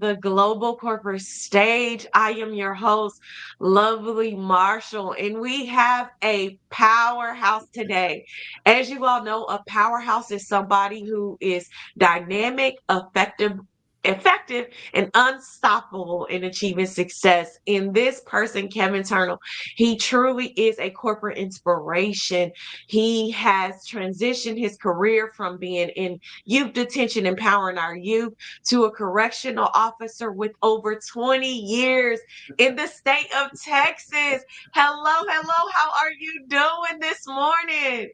the global corporate stage. I am your host, Lovely Marshall, and we have a powerhouse today. As you all know, a powerhouse is somebody who is dynamic, effective, and unstoppable in achieving success. In this person, Kevin Turner, he truly is a corporate inspiration. He has transitioned his career from being in youth detention, empowering our youth, to a correctional officer with over 20 years in the state of Texas. Hello, hello. How are you doing this morning?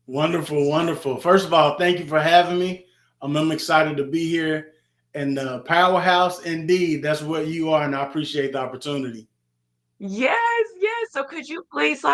Wonderful, wonderful. First of all, thank you for having me. I'm excited to be here. And Powerhouse, indeed, that's what you are, and I appreciate the opportunity. Yes, yes. So could you please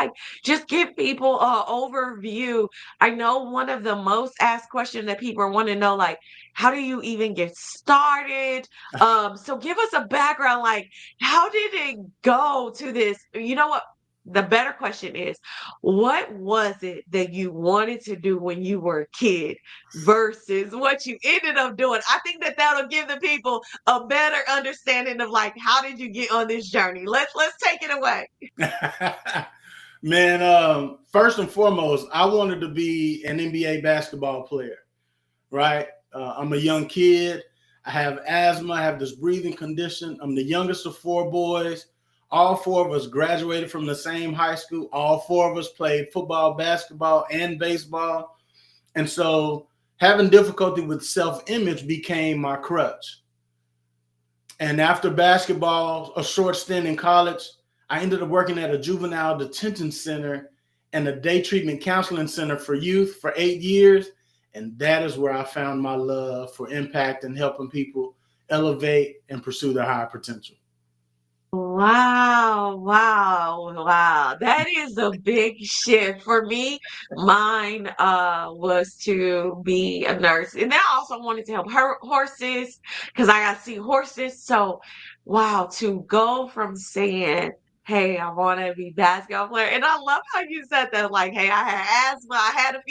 just give people an overview? I know one of the most asked questions that people want to know, like, how do you even get started? So give us a background, like, how did it go to this? You know what? The better question is, what was it that you wanted to do when you were a kid versus what you ended up doing? I think that that'll give the people a better understanding of like how did you get on this journey. Let's take it away. Man, first and foremost, I wanted to be an NBA basketball player, right? I'm a young kid. I have asthma. I have this breathing condition. I'm the youngest of four boys. All four of us graduated from the same high school. All four of us played football, basketball, and baseball. And so having difficulty with self-image became my crutch. And after basketball, a short stint in college, I ended up working at a juvenile detention center and a day treatment counseling center for youth for 8 years. And that is where I found my love for impact and helping people elevate and pursue their higher potential. Wow, wow, wow. That is a big shift. For me, mine was to be a nurse. And then I also wanted to help her horses because I got to see horses. So wow, to go from saying, hey, I want to be basketball player. And I love how you said that, like, hey, I had asthma, I had a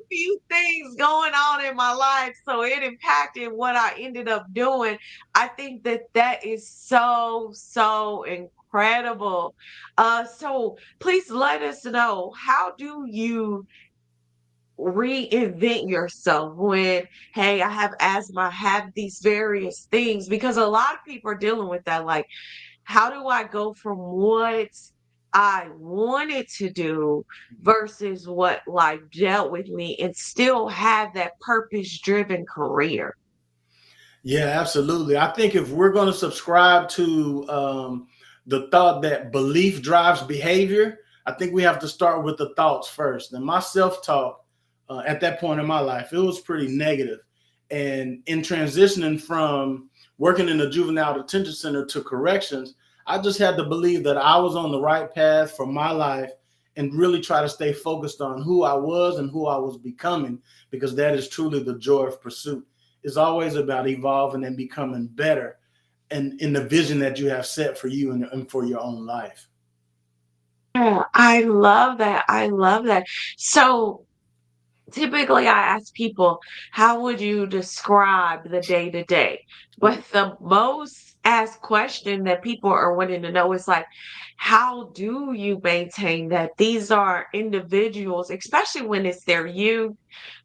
few things going on in my life, so it impacted what I ended up doing. I think that that is so, so incredible. So please let us know, how do you reinvent yourself when, hey, I have asthma, I have these various things? Because a lot of people are dealing with that. Like, how do I go from what I wanted to do versus what life dealt with me and still have that purpose driven career? Yeah, absolutely. I think if we're going to subscribe to the thought that belief drives behavior, I think we have to start with the thoughts first. And my self talk at that point in my life, it was pretty negative. And in transitioning from working in a juvenile detention center to corrections, I just had to believe that I was on the right path for my life and really try to stay focused on who I was and who I was becoming, because that is truly the joy of pursuit. It's always about evolving and becoming better and in the vision that you have set for you and for your own life. Yeah, I love that. I love that. So typically, I ask people, how would you describe the day to day? But the most asked question that people are wanting to know is like, how do you maintain that? These are individuals, especially when it's their youth,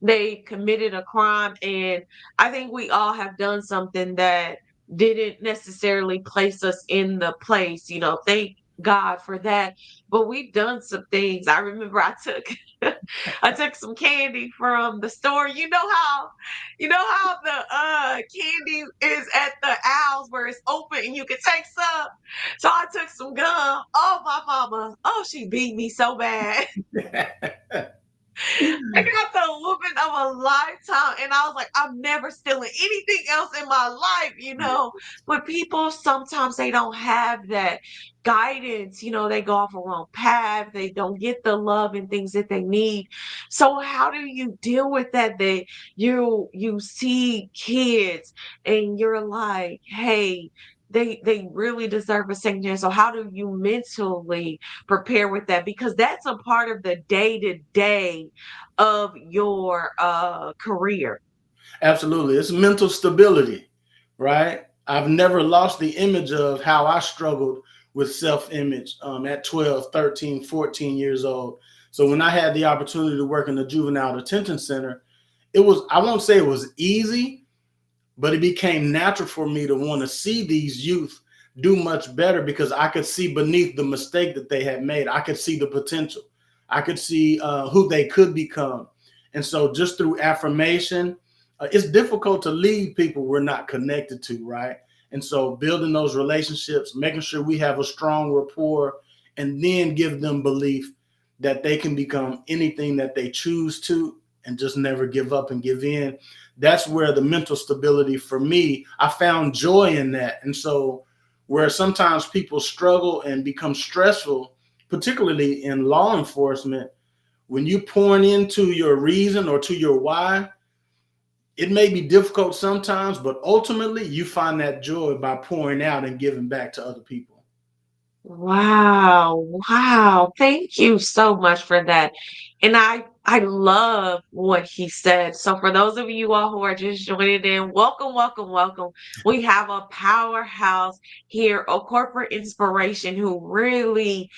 they committed a crime. And I think we all have done something that didn't necessarily place us in the place, thank God for that. But we've done some things. I remember I took I took some candy from the store. You know how the candy is at the aisles where it's open and you can take some. So I took some gum. Oh, my mama. Oh, she beat me so bad. I got the whooping of a lifetime. And I was like, I'm never stealing anything else in my life. But people sometimes they don't have that guidance. They go off a wrong path. They don't get the love and things that they need. So how do you deal with that? That you see kids and you're like, hey, they really deserve a second chance. So how do you mentally prepare with that? Because that's a part of the day to day of your career. Absolutely. It's mental stability, right? I've never lost the image of how I struggled with self image at 12, 13, 14 years old. So when I had the opportunity to work in the juvenile detention center, it was, I won't say it was easy, but it became natural for me to want to see these youth do much better because I could see beneath the mistake that they had made. I could see the potential. I could see who they could become. And so just through affirmation, it's difficult to lead people we're not connected to, right? And so building those relationships, making sure we have a strong rapport, and then give them belief that they can become anything that they choose to and just never give up and give in. That's where the mental stability for me, I found joy in that. And so where sometimes people struggle and become stressful, particularly in law enforcement, when you pouring into your reason or to your why, it may be difficult sometimes, but ultimately you find that joy by pouring out and giving back to other people. Wow, wow. Thank you so much for that. And I love what he said. So for those of you all who are just joining in, welcome, welcome, welcome. We have a powerhouse here, a corporate inspiration who really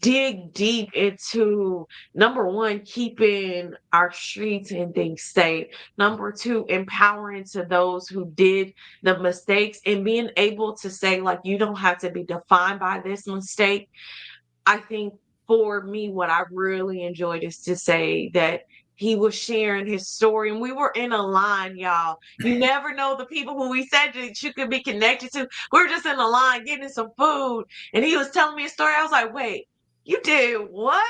dig deep into number one, keeping our streets and things safe. Number two, empowering to those who did the mistakes and being able to say, like, you don't have to be defined by this mistake. I think for me, what I really enjoyed is to say that he was sharing his story and we were in a line, y'all. You never know the people who we said that you could be connected to. We were just in a line getting some food and he was telling me a story. I was like, wait, you did what?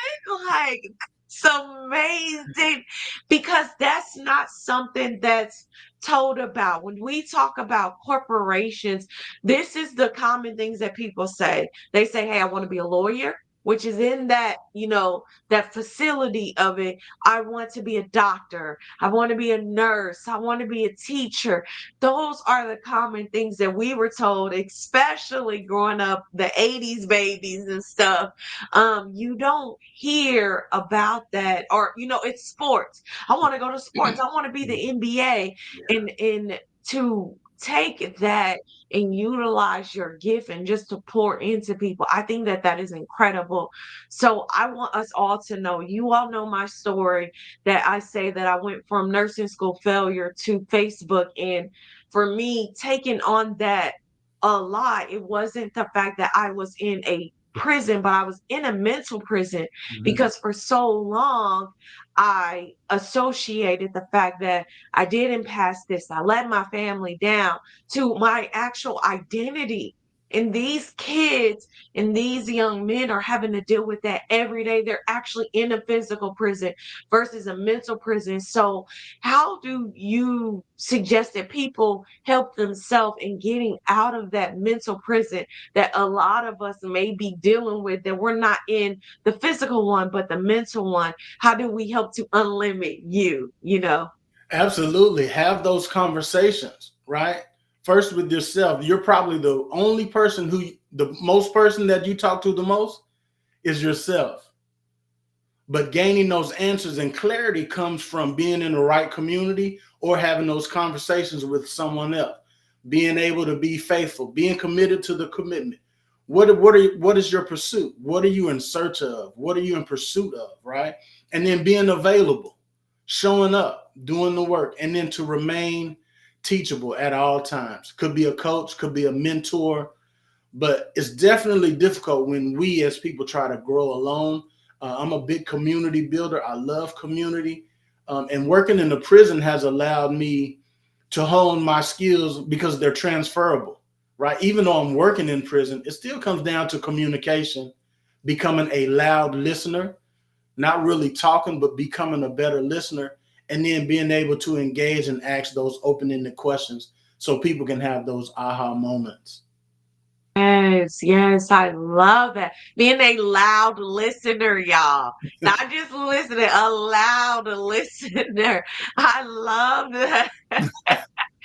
Like, it's amazing because that's not something that's told about. When we talk about corporations, this is the common things that people say. They say, hey, I want to be a lawyer, which is in that, that facility of it. I want to be a doctor. I want to be a nurse. I want to be a teacher. Those are the common things that we were told, especially growing up, the 80s babies and stuff. You don't hear about that, or it's sports. I want to go to sports. I want to be the NBA, and to take that and utilize your gift and just to pour into people. I think that that is incredible. So I want us all to know, you all know my story, that I say that I went from nursing school failure to Facebook. And for me, taking on that a lot, it wasn't the fact that I was in a prison, but I was in a mental prison Mhm. because for so long I associated the fact that I didn't pass this, I let my family down, to my actual identity. And these kids and these young men are having to deal with that every day. They're actually in a physical prison versus a mental prison. So, how do you suggest that people help themselves in getting out of that mental prison that a lot of us may be dealing with, that we're not in the physical one, but the mental one? How do we help to unlimit you? Absolutely. Have those conversations, right? First with yourself. You're probably the only person the most person that you talk to the most is yourself. But gaining those answers and clarity comes from being in the right community or having those conversations with someone else. Being able to be faithful, being committed to the commitment. What is your pursuit? What are you in search of? What are you in pursuit of, right? And then being available, showing up, doing the work, and then to remain teachable at all times. Could be a coach, could be a mentor, but it's definitely difficult when we as people try to grow alone. I'm a big community builder. I love community. And working in the prison has allowed me to hone my skills because they're transferable, right? Even though I'm working in prison, it still comes down to communication, becoming a loud listener, not really talking, but becoming a better listener, and then being able to engage and ask those open-ended questions so people can have those aha moments. Yes, yes, I love that. Being a loud listener, y'all. Not just listening, a loud listener. I love that.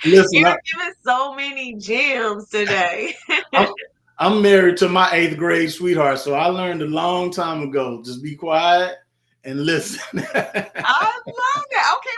Listen, You're giving so many gems today. I'm, I'm married to my eighth grade sweetheart, so I learned a long time ago. Just be quiet and listen. I love that. Okay,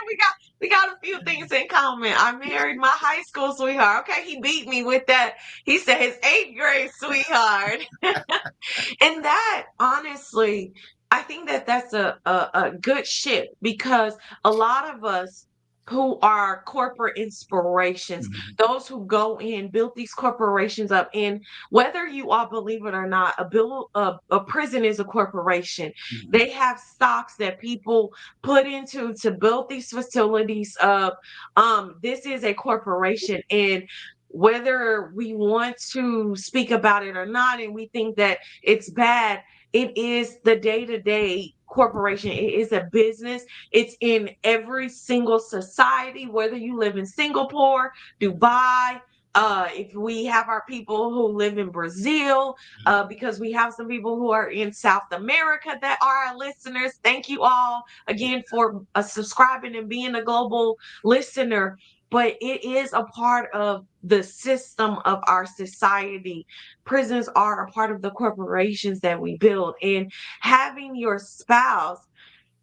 We got a few things in common. I married my high school sweetheart. Okay, he beat me with that. He said his eighth grade sweetheart. And that honestly, I think that that's a good shift because a lot of us who are corporate inspirations, Mhm, those who go in, build these corporations up, and whether you all believe it or not, a prison is a corporation. mhm. They have stocks that people put into to build these facilities up. This is a corporation, and whether we want to speak about it or not, and we think that it's bad. It is the day-to-day corporation. It is a business. It's in every single society, whether you live in Singapore, Dubai, if we have our people who live in Brazil, because we have some people who are in South America that are our listeners. Thank you all again for subscribing and being a global listener. But it is a part of the system of our society. Prisons are a part of the corporations that we build, and having your spouse,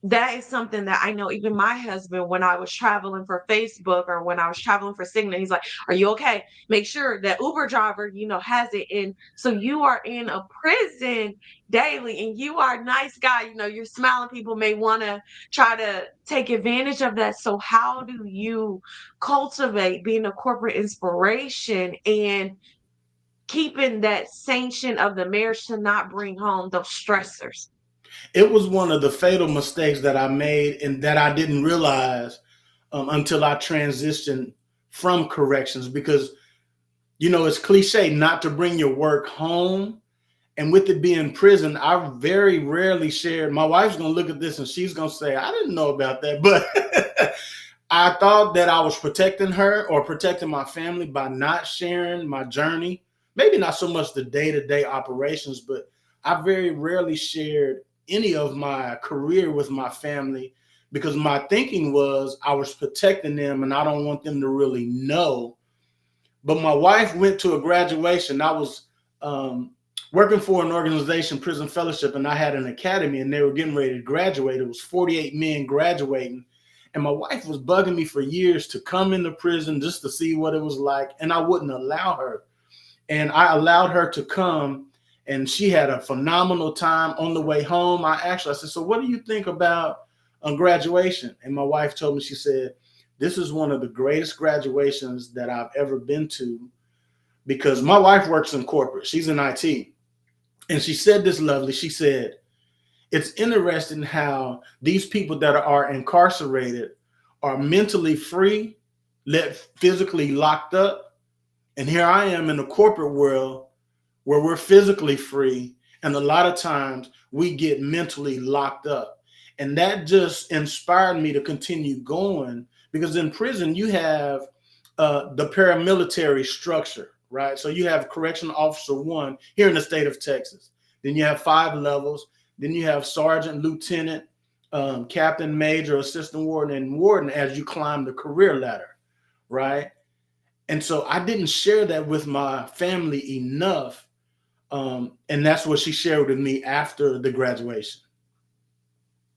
that is something that I know even my husband, when I was traveling for Facebook or when I was traveling for Cigna, he's like, "Are you okay? Make sure that Uber driver, has it." And so you are in a prison daily and you are a nice guy, you're smiling. People may want to try to take advantage of that. So how do you cultivate being a corporate inspiration and keeping that sanction of the marriage to not bring home those stressors? It was one of the fatal mistakes that I made and that I didn't realize until I transitioned from corrections because, it's cliche not to bring your work home. And with it being prison, I very rarely shared. My wife's going to look at this and she's going to say, I didn't know about that. But I thought that I was protecting her or protecting my family by not sharing my journey. Maybe not so much the day to day operations, but I very rarely shared any of my career with my family because my thinking was I was protecting them and I don't want them to really know. But my wife went to a graduation. I was working for an organization, Prison Fellowship, and I had an academy and they were getting ready to graduate. It was 48 men graduating. And my wife was bugging me for years to come into prison just to see what it was like. And I wouldn't allow her. And I allowed her to come and she had a phenomenal time on the way home. I said, so what do you think about graduation? And my wife told me, she said, this is one of the greatest graduations that I've ever been to because my wife works in corporate. She's in IT. And she said this lovely. She said, it's interesting how these people that are incarcerated are mentally free, yet physically locked up. And here I am in the corporate world where we're physically free. And a lot of times we get mentally locked up. And that just inspired me to continue going because in prison, you have the paramilitary structure, right? So you have correctional officer one here in the state of Texas. Then you have 5 levels. Then you have sergeant, lieutenant, captain, major, assistant warden, and warden as you climb the career ladder, right? And so I didn't share that with my family enough. And that's what she shared with me after the graduation.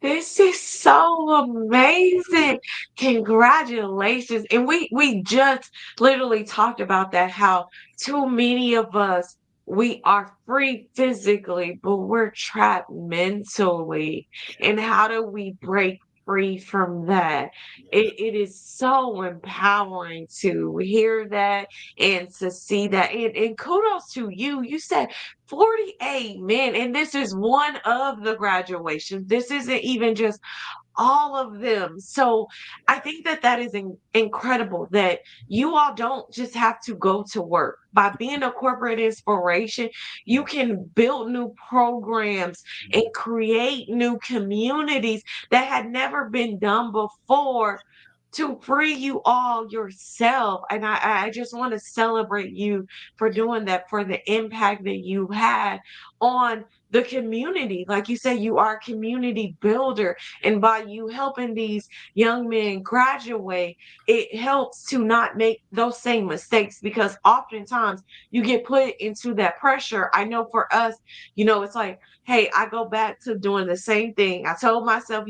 This is so amazing. Congratulations. And we just literally talked about that, how too many of us, we are free physically, but we're trapped mentally. And how do we break free from that? It is so empowering to hear that and to see that. And kudos to you. You said 48 men, and this is one of the graduations. This isn't even just all of them. So I think that that is incredible that you all don't just have to go to work. By being a corporate inspiration, you can build new programs and create new communities that had never been done before to free you all yourself. And I just want to celebrate you for doing that, for the impact that you had on the community. Like you say, you are a community builder. And by you helping these young men graduate, it helps to not make those same mistakes, because oftentimes you get put into that pressure. I know for us, it's like, hey, I go back to doing the same thing. I told myself,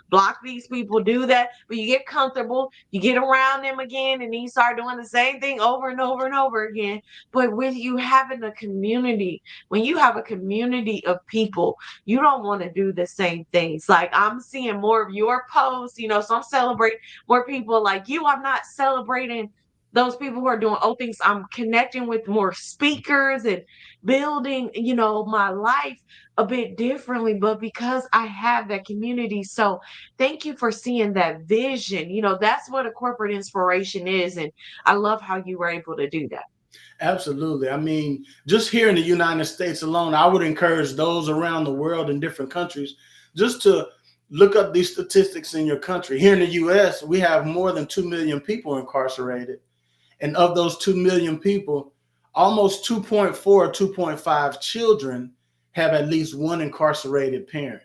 block these people, do that, but you get comfortable, you get around them again, and then you start doing the same thing over and over and over again. But with you having a community, when you have a community of people, you don't want to do the same things. Like, I'm seeing more of your posts, so I'm celebrating more people like you. I'm not celebrating those people who are doing old things. I'm connecting with more speakers and building, my life a bit differently, but because I have that community. So thank you for seeing that vision. That's what a corporate inspiration is. And I love how you were able to do that. Absolutely. I mean, just here in the United States alone, I would encourage those around the world in different countries just to look up these statistics in your country. Here in the US, we have more than 2 million people incarcerated. And of those 2 million people, almost 2.4, 2.5 children have at least one incarcerated parent,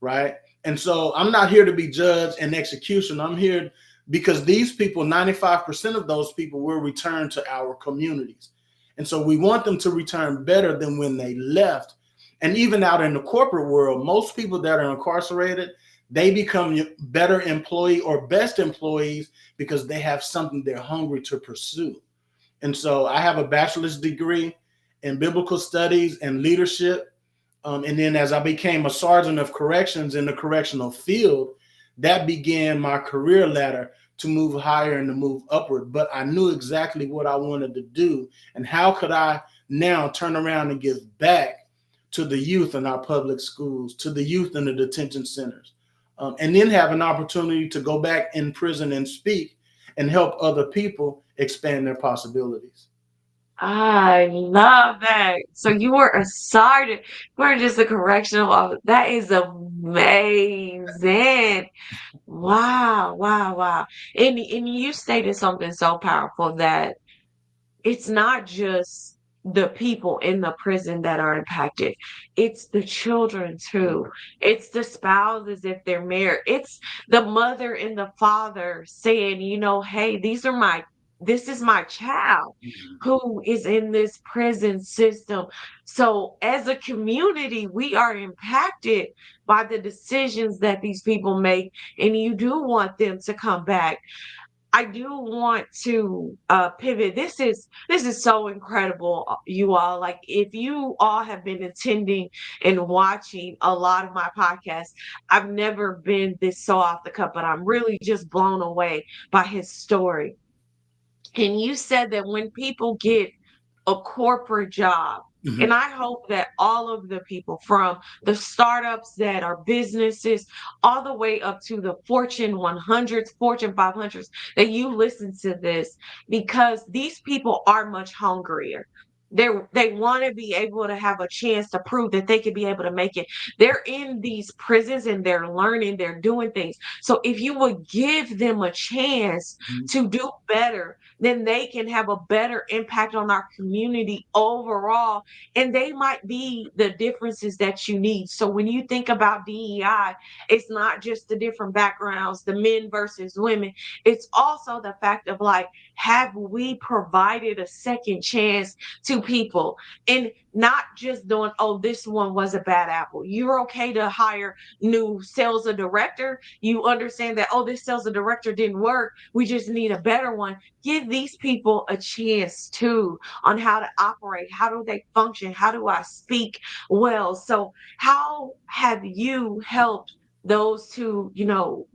right? And so I'm not here to be judge and execution. I'm here because these people, 95% of those people will return to our communities. And so we want them to return better than when they left. And even out in the corporate world, most people that are incarcerated, they become better employee or best employees because they have something they're hungry to pursue. And so I have a bachelor's degree in biblical studies and leadership. And then as I became a sergeant of corrections in the correctional field, that began my career ladder to move higher and to move upward. But I knew exactly what I wanted to do and how could I now turn around and give back to the youth in our public schools, to the youth in the detention centers, and then have an opportunity to go back in prison and speak and help other people expand their possibilities. I love that. So you were a sergeant. You weren't just a correctional officer. That is amazing. Wow, wow, wow. And you stated something so powerful, that it's not just the people in the prison that are impacted. It's the children too. It's the spouses if they're married. It's the mother and the father saying, hey, this is my child who is in this prison system. So as a community, we are impacted by the decisions that these people make, and you do want them to come back. I do want to pivot. This is so incredible, you all. Like, if you all have been attending and watching a lot of my podcasts, I've never been this so off the cuff, but I'm really just blown away by his story. And you said that when people get a corporate job, Mhm. and I hope that all of the people, from the startups that are businesses all the way up to the Fortune 100s, Fortune 500s, that you listen to this, because these people are much hungrier. They want to be able to have a chance to prove that they could be able to make it. They're in these prisons and they're learning, they're doing things. So if you would give them a chance to do better, then they can have a better impact on our community overall. And they might be the differences that you need. So when you think about DEI, it's not just the different backgrounds, the men versus women. It's also the fact of, like, have we provided a second chance to people, and not just doing, oh, this one was a bad apple. You're okay to hire new sales director. You understand that, oh, this sales director didn't work. We just need a better one. Give these people a chance too on how to operate. How do they function? How do I speak well? So how have you helped those to,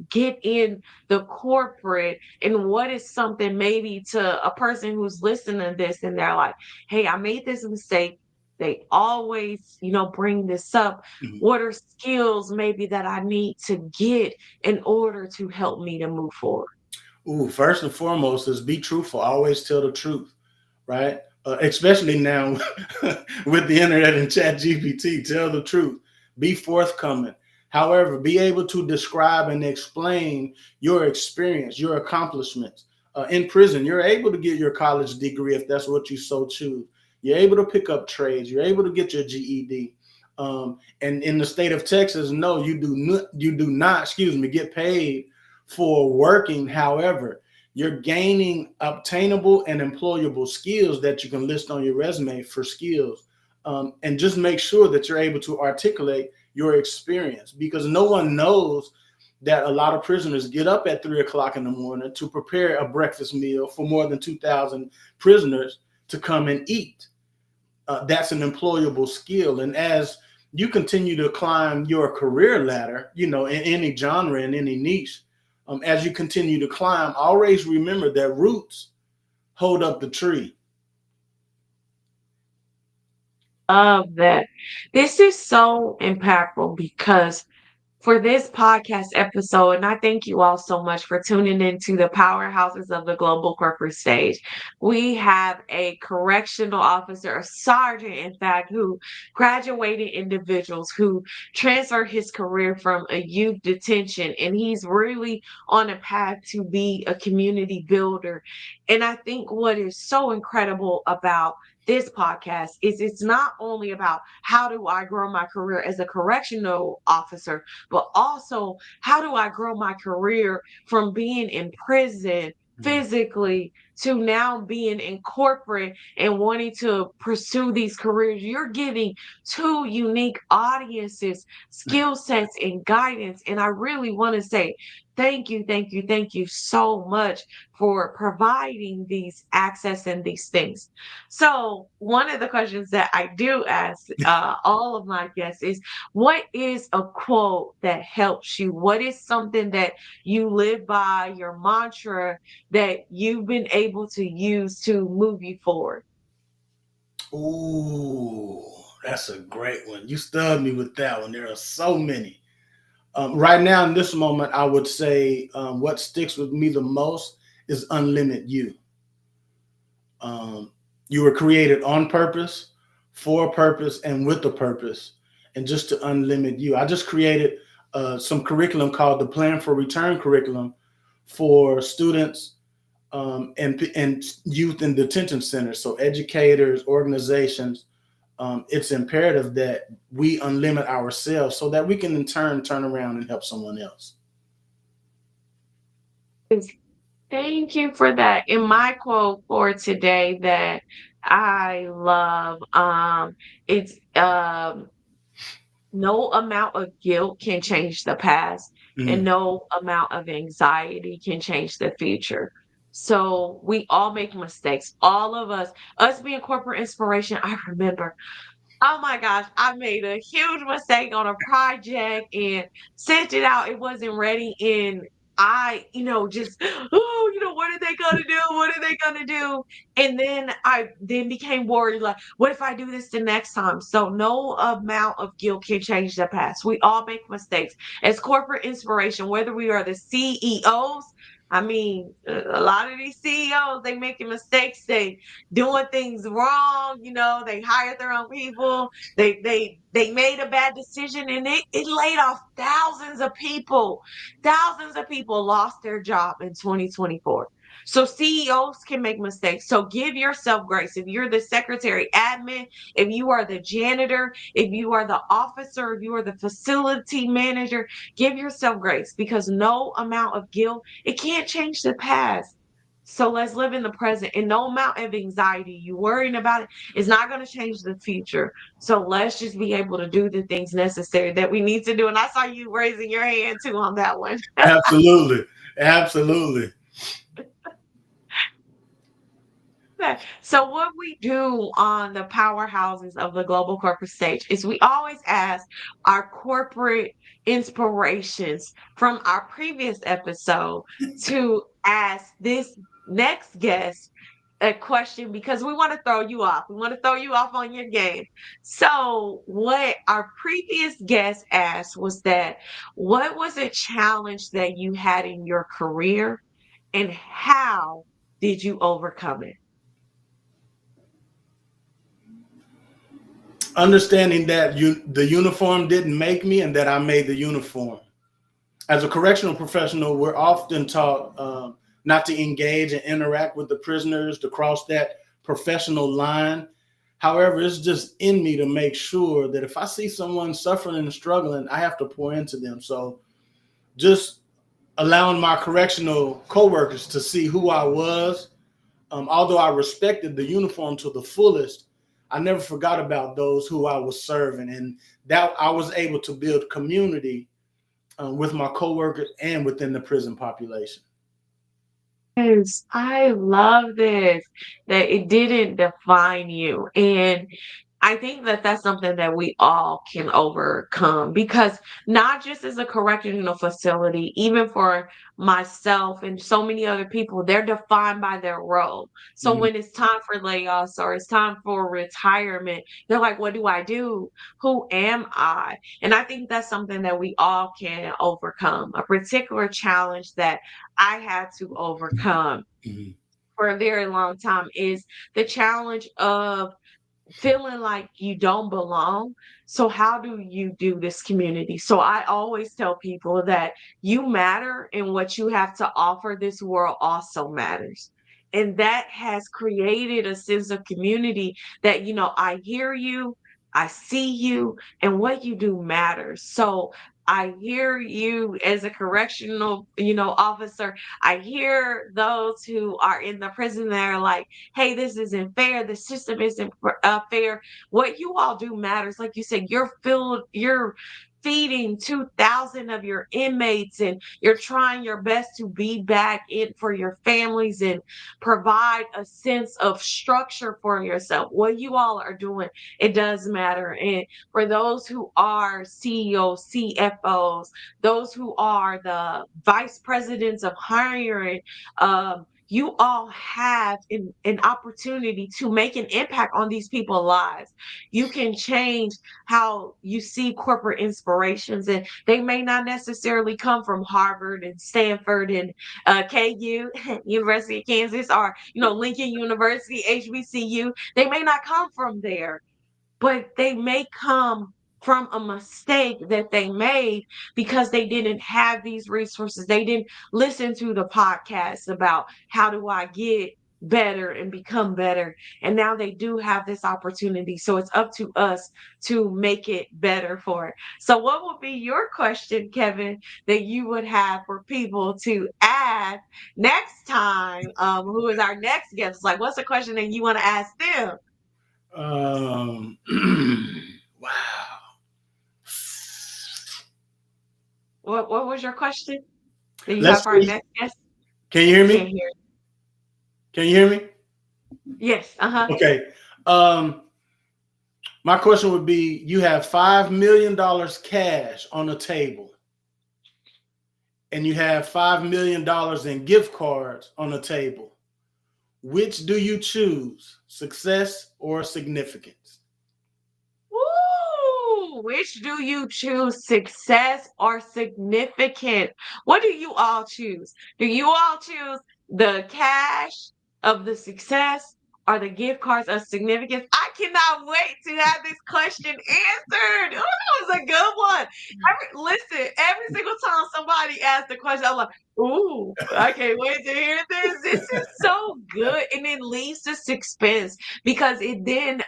get in the corporate? And what is something maybe to a person who's listening to this and they're like, hey, I made this mistake. They always, bring this up. Mhm. What are skills maybe that I need to get in order to help me to move forward? Ooh, first and foremost is be truthful. Always tell the truth, right? Especially now with the internet and chat GPT, tell the truth. Be forthcoming. However, be able to describe and explain your experience, your accomplishments. In prison, you're able to get your college degree if that's what you so choose. You're able to pick up trades. You're able to get your GED. And in the state of Texas, no, you do not, excuse me, get paid for working. However, you're gaining obtainable and employable skills that you can list on your resume for skills. And just make sure that you're able to articulate your experience, because no one knows that a lot of prisoners get up at 3 o'clock in the morning to prepare a breakfast meal for more than 2,000 prisoners to come and eat. That's an employable skill. And as you continue to climb your career ladder, in any genre, in any niche, as you continue to climb, always remember that roots hold up the tree. Love that. This is so impactful because for this podcast episode, and I thank you all so much for tuning into the Powerhouses of the Global Corporate Stage. We have a correctional officer, a sergeant, in fact, who graduated individuals who transferred his career from a youth detention, and he's really on a path to be a community builder. And I think what is so incredible about this podcast is it's not only about how do I grow my career as a correctional officer, but also how do I grow my career from being in prison physically to now being in corporate and wanting to pursue these careers. You're giving two unique audiences skill sets and guidance. And I really want to say thank you, thank you, thank you so much for providing these access and these things. So one of the questions that I do ask all of my guests is, what is a quote that helps you? What is something that you live by, your mantra that you've been able to use to move you forward? Ooh, that's a great one. You stunned me with that one. There are so many. Right now, in this moment, I would say what sticks with me the most is unlimit you. You were created on purpose, for a purpose, and with a purpose, and just to unlimit you. I just created some curriculum called the Plan for Return curriculum for students and youth in detention centers. So educators, organizations, it's imperative that we unlimit ourselves so that we can in turn turn around and help someone else. Thank you for that. In my quote for today that I love, it's no amount of guilt can change the past, and Mm. no amount of anxiety can change the future. So we all make mistakes. All of us being corporate inspiration, I remember, oh my gosh, I made a huge mistake on a project and sent it out. It wasn't ready. And just, oh, what are they gonna do? What are they gonna do? And then I then became worried, like, what if I do this the next time? So no amount of guilt can change the past. We all make mistakes. As corporate inspiration, whether we are the CEOs, I mean, a lot of these CEOs, they making mistakes. They doing things wrong, they hired their own people, they made a bad decision, and it laid off thousands of people. Thousands of people lost their job in 2024. So CEOs can make mistakes. So give yourself grace. If you're the secretary admin, if you are the janitor, if you are the officer, if you are the facility manager, give yourself grace, because no amount of guilt, it can't change the past. So let's live in the present, and no amount of anxiety you worrying about it is not going to change the future. So let's just be able to do the things necessary that we need to do. And I saw you raising your hand too on that one. Absolutely. Absolutely. So what we do on the Powerhouses of the Global Corporate Stage is we always ask our corporate inspirations from our previous episode to ask this next guest a question, because we want to throw you off. We want to throw you off on your game. So what our previous guest asked was that, what was a challenge that you had in your career and how did you overcome it? Understanding that the uniform didn't make me and that I made the uniform. As a correctional professional, we're often taught not to engage and interact with the prisoners, to cross that professional line. However, it's just in me to make sure that if I see someone suffering and struggling, I have to pour into them. So just allowing my correctional coworkers to see who I was, although I respected the uniform to the fullest, I never forgot about those who I was serving, and that I was able to build community with my coworkers and within the prison population. Yes, I love this, that it didn't define you. And I think that that's something that we all can overcome because not just as a correctional facility, even for myself and so many other people, they're defined by their role. So Mhm. when it's time for layoffs or it's time for retirement, they're like, what do I do? Who am I? And I think that's something that we all can overcome. A particular challenge that I had to overcome Mhm. for a very long time is the challenge of feeling like you don't belong. So how do you do this community? So I always tell people that you matter and what you have to offer this world also matters. And that has created a sense of community that, I hear you, I see you, and what you do matters. So I hear you as a correctional, officer. I hear those who are in the prison that are like, hey, this isn't fair. The system isn't fair. What you all do matters. Like you said, you're feeding 2,000 of your inmates and you're trying your best to be back in for your families and provide a sense of structure for yourself. What you all are doing, it does matter. And for those who are CEOs, CFOs, those who are the vice presidents of hiring, you all have an opportunity to make an impact on these people's lives. You can change how you see corporate inspirations, and they may not necessarily come from Harvard and Stanford and KU, University of Kansas, or Lincoln University, HBCU. They may not come from there, but they may come from a mistake that they made because they didn't have these resources. They didn't listen to the podcast about how do I get better and become better. And now they do have this opportunity. So it's up to us to make it better for it. So what would be your question, Kevin, that you would have for people to ask next time? Who is our next guest? Like, what's a question that you want to ask them? Um, wow. What was your question that you Let's have for our see. next guest? Can you hear Can't me? hear. Can you hear me? Yes. Uh-huh. Okay. Um, my question would be: you have $5 million cash on the table, and you have $5 million in gift cards on the table. Which do you choose, success or significance? Woo! Which do you choose, success or significant? What do you all choose? Do you all choose the cash of the success or the gift cards of significance? I cannot wait to have this question answered. Oh, that was a good one. Listen, every single time somebody asks the question, I'm like, ooh, I can't wait to hear this. This is so good. And it leads to suspense because it then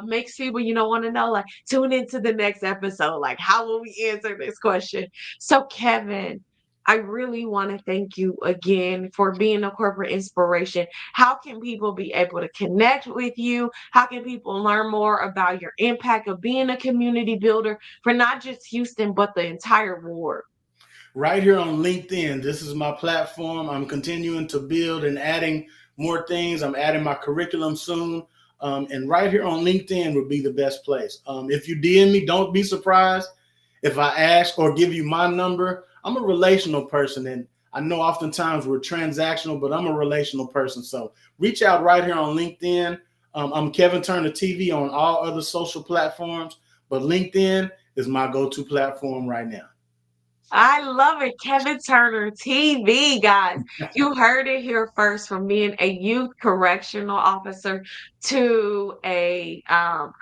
makes people want to know, like, tune into the next episode, like, how will we answer this question? So Kevin, I really want to thank you again for being a corporate inspiration. How can people be able to connect with you? How can people learn more about your impact of being a community builder for not just Houston but the entire ward? Right here on LinkedIn. This is my platform. I'm continuing to build and adding more things. I'm adding my curriculum soon. And right here on LinkedIn would be the best place. If you DM me, don't be surprised if I ask or give you my number. I'm a relational person, and I know oftentimes we're transactional, but I'm a relational person. So reach out right here on LinkedIn. I'm Kevin Turner TV on all other social platforms, but LinkedIn is my go-to platform right now. I love it. Kevin Turner TV, guys. You heard it here first from being a youth correctional officer to a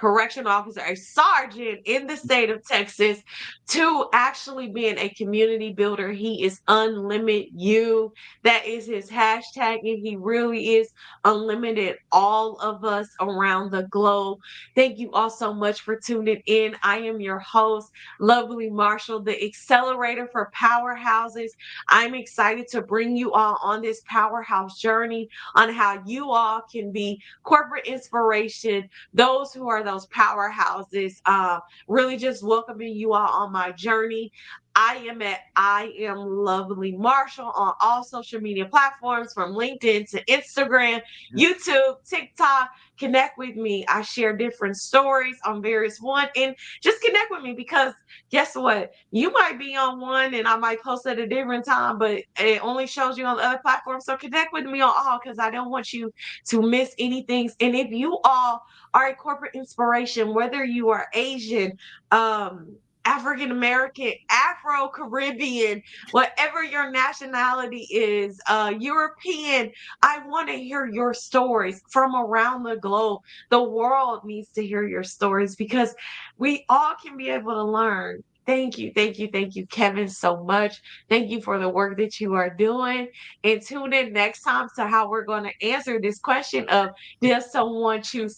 correctional officer, a sergeant in the state of Texas, to actually being a community builder. He is Unlimited You. That is his hashtag, and he really is unlimited all of us around the globe. Thank you all so much for tuning in. I am your host, Lovely Marshall, the accelerator for Powerhouses. I'm excited to bring you all on this powerhouse journey on how you all can be corporate inspiration, those who are those powerhouses. Really just welcoming you all on my journey. I am Lovely Marshall on all social media platforms from LinkedIn to Instagram, YouTube, TikTok. Connect with me. I share different stories on various one, and just connect with me because guess what? You might be on one and I might post at a different time, but it only shows you on the other platforms. So connect with me on all because I don't want you to miss anything. And if you all are a corporate inspiration, whether you are Asian, African American, Afro Caribbean, whatever your nationality is, European, I want to hear your stories from around the globe. The world needs to hear your stories because we all can be able to learn. Thank you, Kevin, so much. Thank you for the work that you are doing. And tune in next time to how we're going to answer this question of, does someone choose